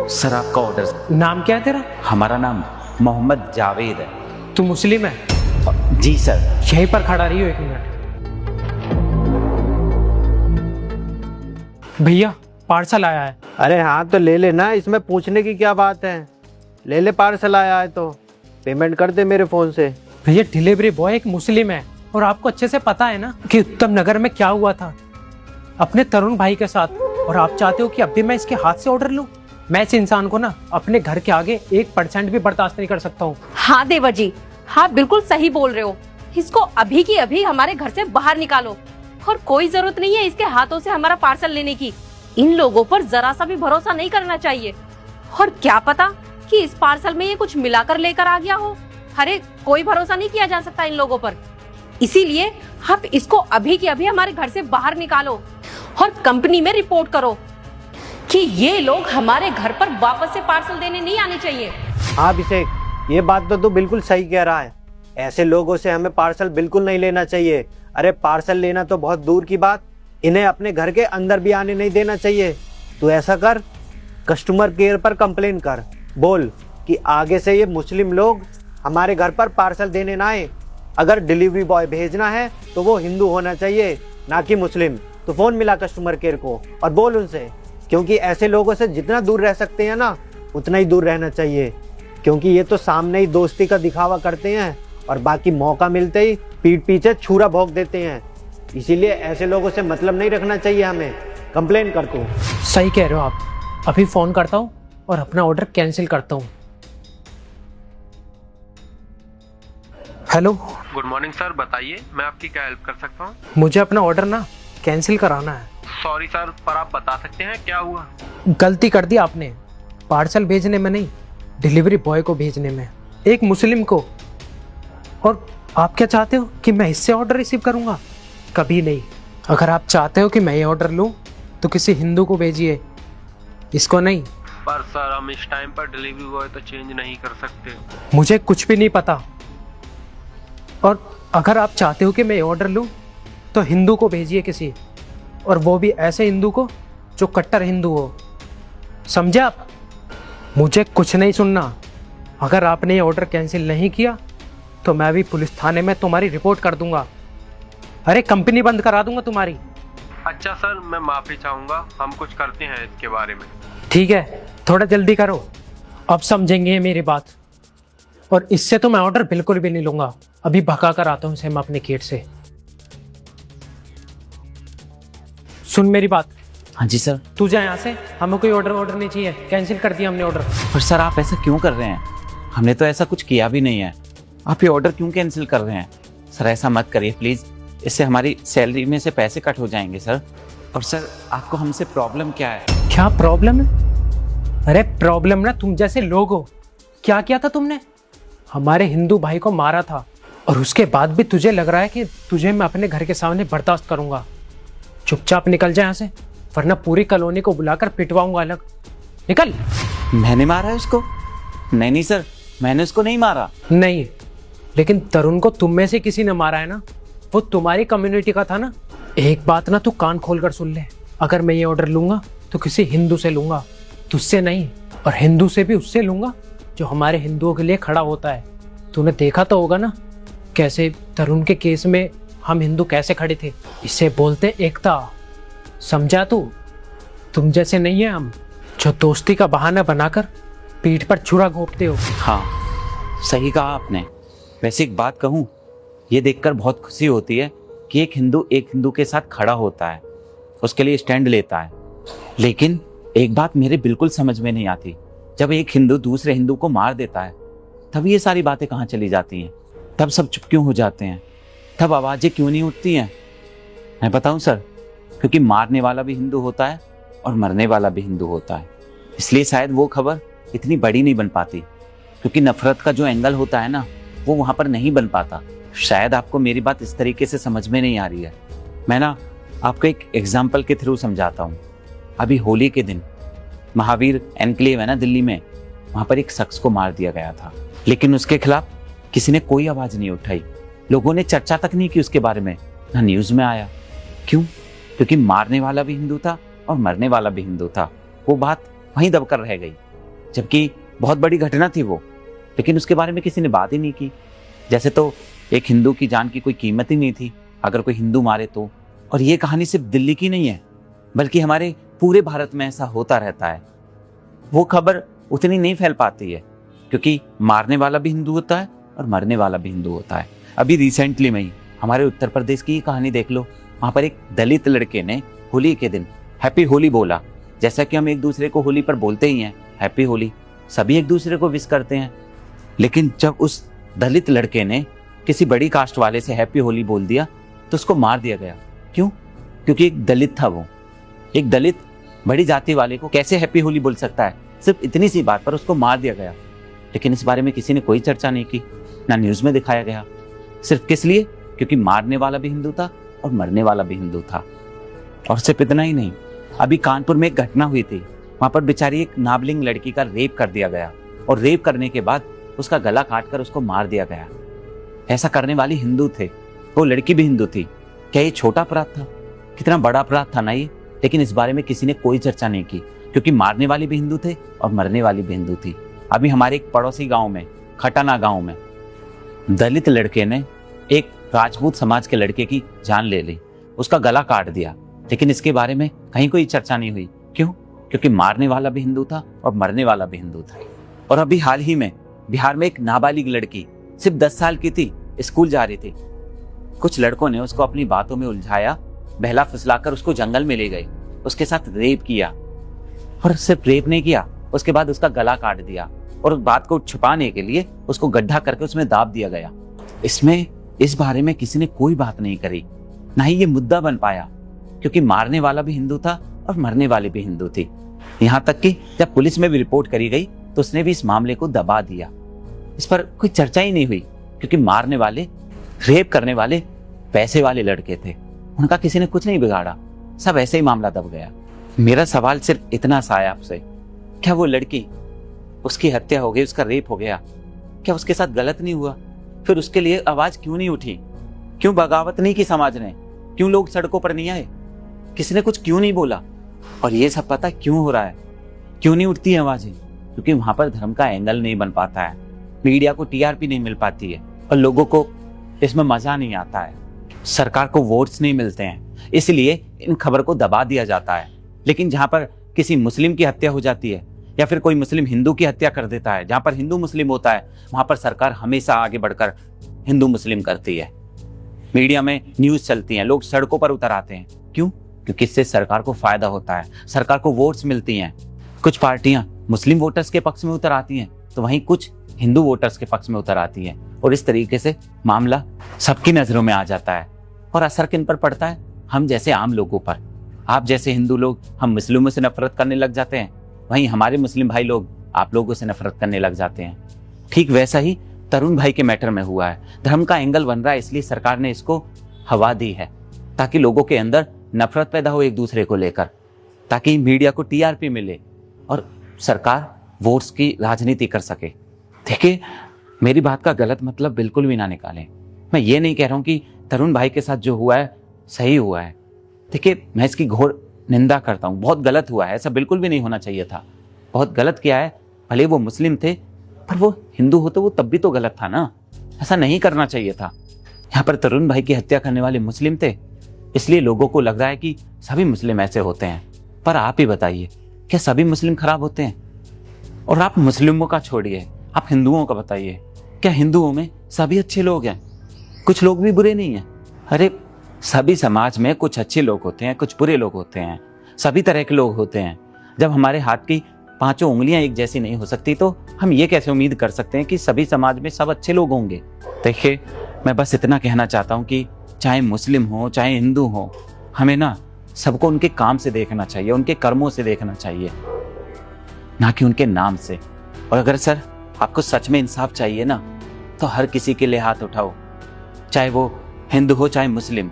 Sir आपका order. नाम क्या है तेरा? हमारा नाम मोहम्मद जावेद है। तू मुस्लिम है? जी सर। यहीं पर खड़ा रही हो 1 मिनट। भैया पार्सल आया है। अरे हाँ तो ले लेना, इसमें पूछने की क्या बात है। ले ले, पार्सल आया है तो पेमेंट कर दे मेरे फ़ोन से। भैया डिलीवरी बॉय एक मुस्लिम है और आपको अच्छे से पता है ना कि उत्तम नगर में क्या हुआ था अपने तरुण भाई के साथ, और आप चाहते हो कि अब भी मैं इसके हाथ से ऑर्डर लूं? मैं इस इंसान को ना अपने घर के आगे 1% भी बर्दाश्त नहीं कर सकता हूँ। हाँ देवर जी, हाँ बिल्कुल सही बोल रहे हो। इसको अभी की अभी हमारे घर से बाहर निकालो, और कोई जरूरत नहीं है इसके हाथों से हमारा पार्सल लेने की। इन लोगों पर जरा सा भी भरोसा नहीं करना चाहिए, और क्या पता कि इस पार्सल में ये कुछ मिलाकर लेकर आ गया हो। अरे कोई भरोसा नहीं किया जा सकता इन लोगों पर, इसीलिए आप इसको अभी की अभी हमारे घर से बाहर निकालो और कंपनी में रिपोर्ट करो कि ये लोग हमारे घर पर वापस से पार्सल देने नहीं आने चाहिए। हाँ अभिषेक, ये बात तो तू बिल्कुल सही कह रहा है। ऐसे लोगों से हमें पार्सल बिल्कुल नहीं लेना चाहिए। अरे पार्सल लेना तो बहुत दूर की बात, इन्हें अपने घर के अंदर भी आने नहीं देना चाहिए। तू ऐसा कर, कस्टमर केयर पर कंप्लेन कर, बोल कि आगे से ये मुस्लिम लोग हमारे घर पर पार्सल देने ना आए। अगर डिलीवरी बॉय भेजना है तो वो हिंदू होना चाहिए, ना कि मुस्लिम। तो फ़ोन मिला कस्टमर केयर को और बोल उनसे, क्योंकि ऐसे लोगों से जितना दूर रह सकते हैं ना उतना ही दूर रहना चाहिए, क्योंकि ये तो सामने ही दोस्ती का दिखावा करते हैं और बाकी मौका मिलते ही पीठ पीछे छुरा भोंक देते हैं। इसीलिए ऐसे लोगों से मतलब नहीं रखना चाहिए हमें। कंप्लेन कर तू। सही कह रहे हो आप, अभी फोन करता हूँ और अपना ऑर्डर कैंसिल करता हूँ। हेलो, गुड मॉर्निंग सर, बताइए मैं आपकी क्या हेल्प कर सकता हूँ। मुझे अपना ऑर्डर ना कैंसिल कराना है। सॉरी सर, पर आप बता सकते हैं क्या हुआ। गलती कर दी आपने, पार्सल भेजने में नहीं डिलीवरी बॉय को भेजने में, एक मुस्लिम को। और आप क्या चाहते हो कि मैं इससे ऑर्डर रिसीव करूंगा? कभी नहीं। अगर आप चाहते हो कि मैं ये ऑर्डर लूं तो किसी हिंदू को भेजिए, इसको नहीं। पर सर हम इस टाइम पर डिलीवरी बॉय तो चेंज नहीं कर सकते। मुझे कुछ भी नहीं पता, और अगर आप चाहते हो कि मैं ये ऑर्डर लूं तो हिंदू को भेजिए किसी, और वो भी ऐसे हिंदू को जो कट्टर हिंदू हो। समझे आप? मुझे कुछ नहीं सुनना। अगर आपने ये ऑर्डर कैंसिल नहीं किया तो मैं भी पुलिस थाने में तुम्हारी रिपोर्ट कर दूंगा। अरे कंपनी बंद करा दूंगा तुम्हारी। अच्छा सर, मैं माफ़ी चाहूँगा, हम कुछ करते हैं इसके बारे में। ठीक है, थोड़ा जल्दी करो, अब समझेंगे मेरी बात। और इससे तो मैं ऑर्डर बिल्कुल भी नहीं लूंगा। अभी भगा कर आता हूँ इसे मैं अपने गेट से। सुन मेरी बात। हाँ जी सर। तू जा यहाँ से, हमें कोई ऑर्डर नहीं चाहिए, कैंसिल कर दिया हमने ऑर्डर। पर सर आप ऐसा क्यों कर रहे हैं? हमने तो ऐसा कुछ किया भी नहीं है। आप ये ऑर्डर क्यों कैंसिल कर रहे हैं? सर ऐसा मत करिए प्लीज़, इससे हमारी सैलरी में से पैसे कट हो जाएंगे सर। और सर आपको हमसे प्रॉब्लम क्या है? क्या प्रॉब्लम है? अरे प्रॉब्लम ना तुम जैसे लोग हो। क्या किया था तुमने? हमारे हिंदू भाई को मारा था, और उसके बाद भी तुझे लग रहा है कि तुझे मैं अपने घर के सामने बर्दाश्त करूंगा। चुपचाप निकल जा यहाँ से, वरना पूरी कॉलोनी को बुलाकर पिटवाऊंगा अलग। निकल। मैंने मारा है उसको? नहीं सर, मैंने उसको नहीं मारा। नहीं, लेकिन तरुण को तुम में से किसी ने मारा है ना, वो तुम्हारी कम्युनिटी का था ना। एक बात ना तू कान खोलकर सुन ले, अगर मैं ये ऑर्डर लूंगा तो किसी हिंदू से लूंगा, तुझसे नहीं। और हिंदू से भी उससे लूंगा जो हमारे हिंदुओं के लिए खड़ा होता है। तूने देखा तो होगा ना कैसे तरुण के केस में हम हिंदू कैसे खड़े थे। इसे बोलते एकता, समझा तू? तुम जैसे नहीं है हम, जो दोस्ती का बहाना बनाकर पीठ पर छुरा घोंपते हो। हाँ सही कहा आपने। वैसे एक बात कहूँ, ये देखकर बहुत खुशी होती है कि एक हिंदू के साथ खड़ा होता है, उसके लिए स्टैंड लेता है। लेकिन एक बात मेरे बिल्कुल समझ में नहीं आती, जब एक हिंदू दूसरे हिंदू को मार देता है तब ये सारी बातें कहाँ चली जाती हैं? तब सब चुप क्यों हो जाते हैं? तब आवाज़ें क्यों नहीं उठती हैं? मैं बताऊं सर, क्योंकि मारने वाला भी हिंदू होता है और मरने वाला भी हिंदू होता है। इसलिए शायद वो खबर इतनी बड़ी नहीं बन पाती, क्योंकि नफरत का जो एंगल होता है ना वो वहाँ पर नहीं बन पाता। शायद आपको मेरी बात इस तरीके से समझ में नहीं आ रही है। मैं ना आपको एक एग्जाम्पल के थ्रू समझाता हूँ। अभी होली के दिन महावीर एनक्लेव है ना दिल्ली में, वहाँ पर एक शख्स को मार दिया गया था, लेकिन उसके खिलाफ किसी ने कोई आवाज़ नहीं उठाई। लोगों ने चर्चा तक नहीं की उसके बारे में, ना न्यूज़ में आया। क्यों? क्योंकि मारने वाला भी हिंदू था और मरने वाला भी हिंदू था। वो बात वहीं दबकर रह गई। जबकि बहुत बड़ी घटना थी वो, लेकिन उसके बारे में किसी ने बात ही नहीं की। जैसे तो एक हिंदू की जान की कोई कीमत ही नहीं थी अगर कोई हिंदू मारे तो। और ये कहानी सिर्फ दिल्ली की नहीं है, बल्कि हमारे पूरे भारत में ऐसा होता रहता है। वो खबर उतनी नहीं फैल पाती है क्योंकि मारने वाला भी हिंदू होता है और मरने वाला भी हिंदू होता है। अभी रिसेंटली में ही हमारे उत्तर प्रदेश की कहानी देख लो। वहां पर एक दलित लड़के ने होली के दिन हैप्पी होली बोला। जैसा कि हम एक दूसरे को होली पर बोलते ही हैं हैप्पी होली, सभी एक दूसरे को विश करते हैं, लेकिन जब उस दलित लड़के ने किसी बड़ी कास्ट वाले से हैप्पी होली बोल दिया तो उसको मार दिया गया। क्यों? क्योंकि एक दलित था वो। एक दलित बड़ी जाति वाले को कैसे हैप्पी होली बोल सकता है? सिर्फ इतनी सी बात पर उसको मार दिया गया। लेकिन इस बारे में किसी ने कोई चर्चा नहीं की, ना न्यूज में दिखाया गया। सिर्फ किस लिए? क्योंकि मारने वाला भी हिंदू था और मरने वाला भी हिंदू था। और सिर्फ इतना ही नहीं, अभी कानपुर में एक घटना हुई थी। वहां पर बेचारी एक नाबालिग लड़की का रेप कर दिया गया और रेप करने के बाद उसका गला काटकर उसको मार दिया गया। ऐसा करने वाली हिंदू थे, वो लड़की भी हिंदू थी। क्या ये छोटा अपराध था? कितना बड़ा अपराध था ना ये। लेकिन इस बारे में किसी ने कोई चर्चा नहीं की क्योंकि मारने वाले भी हिंदू थे और मरने वाली भी हिंदू थी। अभी हमारे एक पड़ोसी गांव में, खटाना गांव में, दलित लड़के ने एक राजपूत समाज के लड़के की जान ले ली, उसका गला काट दिया। लेकिन इसके बारे में कहीं कोई चर्चा नहीं हुई। क्यों? क्योंकि मारने वाला भी हिंदू था और मरने वाला भी हिंदू था। और अभी हाल ही में बिहार में एक नाबालिग लड़की सिर्फ 10 साल की थी, स्कूल जा रही थी। कुछ लड़कों ने उसको अपनी बातों में उलझाया, बहला फुसलाकर उसको जंगल में ले गए, उसके साथ रेप किया। और सिर्फ रेप नहीं किया, उसके बाद उसका गला काट दिया और उस बात को छुपाने के लिए उसको गड्ढा करके उसमें दाब दिया गया। इस बारे में किसी ने कोई बात नहीं करी, ना ही ये मुद्दा बन पाया, क्योंकि मारने वाला भी हिंदू था और मरने वाले भी हिंदू थी। यहाँ तक कि जब पुलिस में भी रिपोर्ट करी गई तो उसने भी इस मामले को दबा दिया। इस पर कोई चर्चा ही नहीं हुई क्योंकि मारने वाले, रेप करने वाले पैसे वाले लड़के थे, उनका किसी ने कुछ नहीं बिगाड़ा, सब ऐसे ही मामला दब गया। मेरा सवाल सिर्फ इतना सा है आपसे, क्या वो लड़की, उसकी हत्या हो गई, उसका रेप हो गया, क्या उसके साथ गलत नहीं हुआ? फिर उसके लिए आवाज क्यों नहीं उठी? क्यों बगावत नहीं की समाज ने? क्यों लोग सड़कों पर नहीं आए? किसी ने कुछ क्यों नहीं बोला? और ये सब पता क्यों हो रहा है? क्यों नहीं उठती आवाजें? क्योंकि वहां पर धर्म का एंगल नहीं बन पाता है, मीडिया को टीआरपी नहीं मिल पाती है और लोगों को इसमें मजा नहीं आता है, सरकार को वोट्स नहीं मिलते हैं, इसलिए इन खबर को दबा दिया जाता है। लेकिन जहां पर किसी मुस्लिम की हत्या हो जाती है या फिर कोई मुस्लिम हिंदू की हत्या कर देता है, जहां पर हिंदू मुस्लिम होता है, वहां पर सरकार हमेशा आगे बढ़कर हिंदू मुस्लिम करती है। मीडिया में न्यूज चलती है, लोग सड़कों पर उतर आते हैं। क्यों? क्योंकि इससे सरकार को फायदा होता है, सरकार को वोट्स मिलती हैं। कुछ पार्टियां मुस्लिम वोटर्स के पक्ष में उतर आती हैं तो वहीं कुछ हिंदू वोटर्स के पक्ष में उतर आती हैं, और इस तरीके से मामला सबकी नजरों में आ जाता है। और असर किन पर पड़ता है? हम जैसे आम लोगों पर। आप जैसे हिंदू लोग हम मुस्लिमों से नफरत करने लग जाते हैं, वहीं हमारे मुस्लिम भाई लोग आप लोगों से नफरत करने लग जाते हैं। ठीक वैसा ही तरुण भाई के मैटर में हुआ है। धर्म का एंगल बन रहा है, इसलिए सरकार ने इसको हवा दी है ताकि लोगों के अंदर नफरत पैदा हो एक दूसरे को लेकर, ताकि मीडिया को टीआरपी मिले और सरकार वोट्स की राजनीति कर सके। देखिए, मेरी बात का गलत मतलब बिल्कुल भी ना निकालें। मैं ये नहीं कह रहा हूं कि तरुण भाई के साथ जो हुआ है सही हुआ है। देखिए, मैं इसकी घोर निंदा करता हूं, बहुत गलत हुआ है, ऐसा बिल्कुल भी नहीं होना चाहिए था। बहुत गलत किया है, भले वो मुस्लिम थे पर वो हिंदू हो तो वो तब भी तो गलत था ना, ऐसा नहीं करना चाहिए था। यहाँ पर तरुण भाई की हत्या करने वाले मुस्लिम थे, इसलिए लोगों को लग रहा है कि सभी मुस्लिम ऐसे होते हैं। पर आप ही बताइए, क्या सभी मुस्लिम खराब होते हैं? और आप मुस्लिमों का छोड़िए, आप हिंदुओं का बताइए, क्या हिंदुओं में सभी अच्छे लोग हैं? कुछ लोग भी बुरे नहीं हैं? अरे सभी समाज में कुछ अच्छे लोग होते हैं, कुछ बुरे लोग होते हैं, सभी तरह के लोग होते हैं। जब हमारे हाथ की 5 उंगलियां एक जैसी नहीं हो सकती तो हम ये कैसे उम्मीद कर सकते हैं कि सभी समाज में सब अच्छे लोग होंगे? देखिए, मैं बस इतना कहना चाहता हूँ कि चाहे मुस्लिम हो चाहे हिंदू हो, हमें ना सबको उनके काम से देखना चाहिए, उनके कर्मों से देखना चाहिए, ना कि उनके नाम से। और अगर सर आपको सच में इंसाफ चाहिए ना, तो हर किसी के लिए हाथ उठाओ, चाहे वो हिंदू हो चाहे मुस्लिम,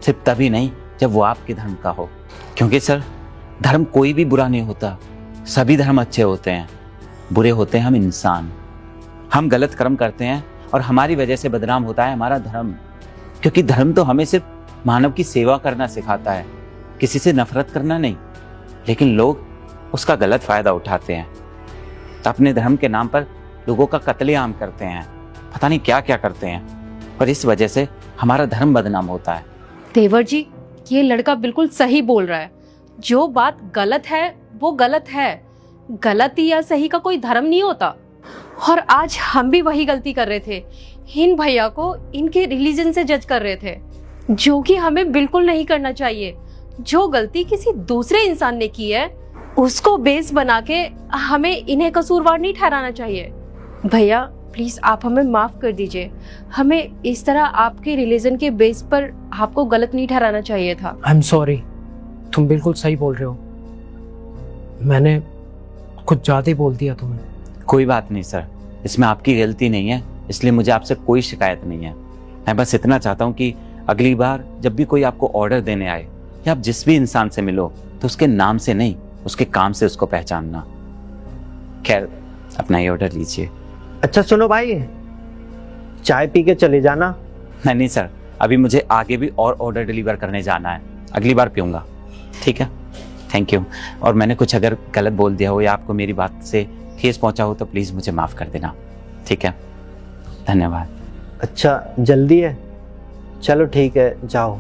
सिर्फ तभी नहीं जब वो आपके धर्म का हो। क्योंकि सर, धर्म कोई भी बुरा नहीं होता, सभी धर्म अच्छे होते हैं। बुरे होते हैं हम इंसान, हम गलत कर्म करते हैं और हमारी वजह से बदनाम होता है हमारा धर्म। क्योंकि धर्म तो हमें सिर्फ मानव की सेवा करना सिखाता है, किसी से नफरत करना नहीं। लेकिन लोग उसका गलत फायदा उठाते हैं। अपने धर्म के नाम पर लोगों का कत्लेआम करते हैं, पता नहीं क्या क्या करते हैं, और इस वजह से हमारा धर्म बदनाम होता है। देवर जी, ये लड़का बिल्कुल सही बोल रहा है। जो बात गलत है वो गलत है। गलती या सही का कोई धर्म नहीं होता। और आज हम भी वही गलती कर रहे थे, इन भैया को इनके रिलीजन से जज कर रहे थे, जो कि हमें बिल्कुल नहीं करना चाहिए। जो गलती किसी दूसरे इंसान ने की है उसको बेस बना के हमें इन्हें कसूरवार नहीं ठहराना चाहिए। भैया प्लीज आप हमें माफ कर दीजिए। हमें इस तरह आपके रिलीजन के बेस पर आपको गलत नहीं ठहराना चाहिए था। आई एम सॉरी, तुम बिल्कुल सही बोल रहे हो। मैंने कुछ ज्यादा ही बोल दिया तुम्हें। कोई बात नहीं सर, इसमें आपकी गलती नहीं है, इसलिए मुझे आपसे कोई शिकायत नहीं है। मैं बस इतना चाहता हूँ कि अगली बार जब भी कोई आपको ऑर्डर देने आए या आप जिस भी इंसान से मिलो तो उसके नाम से नहीं, उसके काम से उसको पहचानना। खैर, अपना ये ऑर्डर लीजिए। अच्छा सुनो भाई, चाय पी के चले जाना। नहीं सर, अभी मुझे आगे भी और ऑर्डर डिलीवर करने जाना है, अगली बार पीऊँगा। ठीक है, थैंक यू। और मैंने कुछ अगर गलत बोल दिया हो या आपको मेरी बात से ठेस पहुंचा हो तो प्लीज़ मुझे माफ़ कर देना। ठीक है, धन्यवाद। अच्छा जल्दी है, चलो ठीक है, जाओ।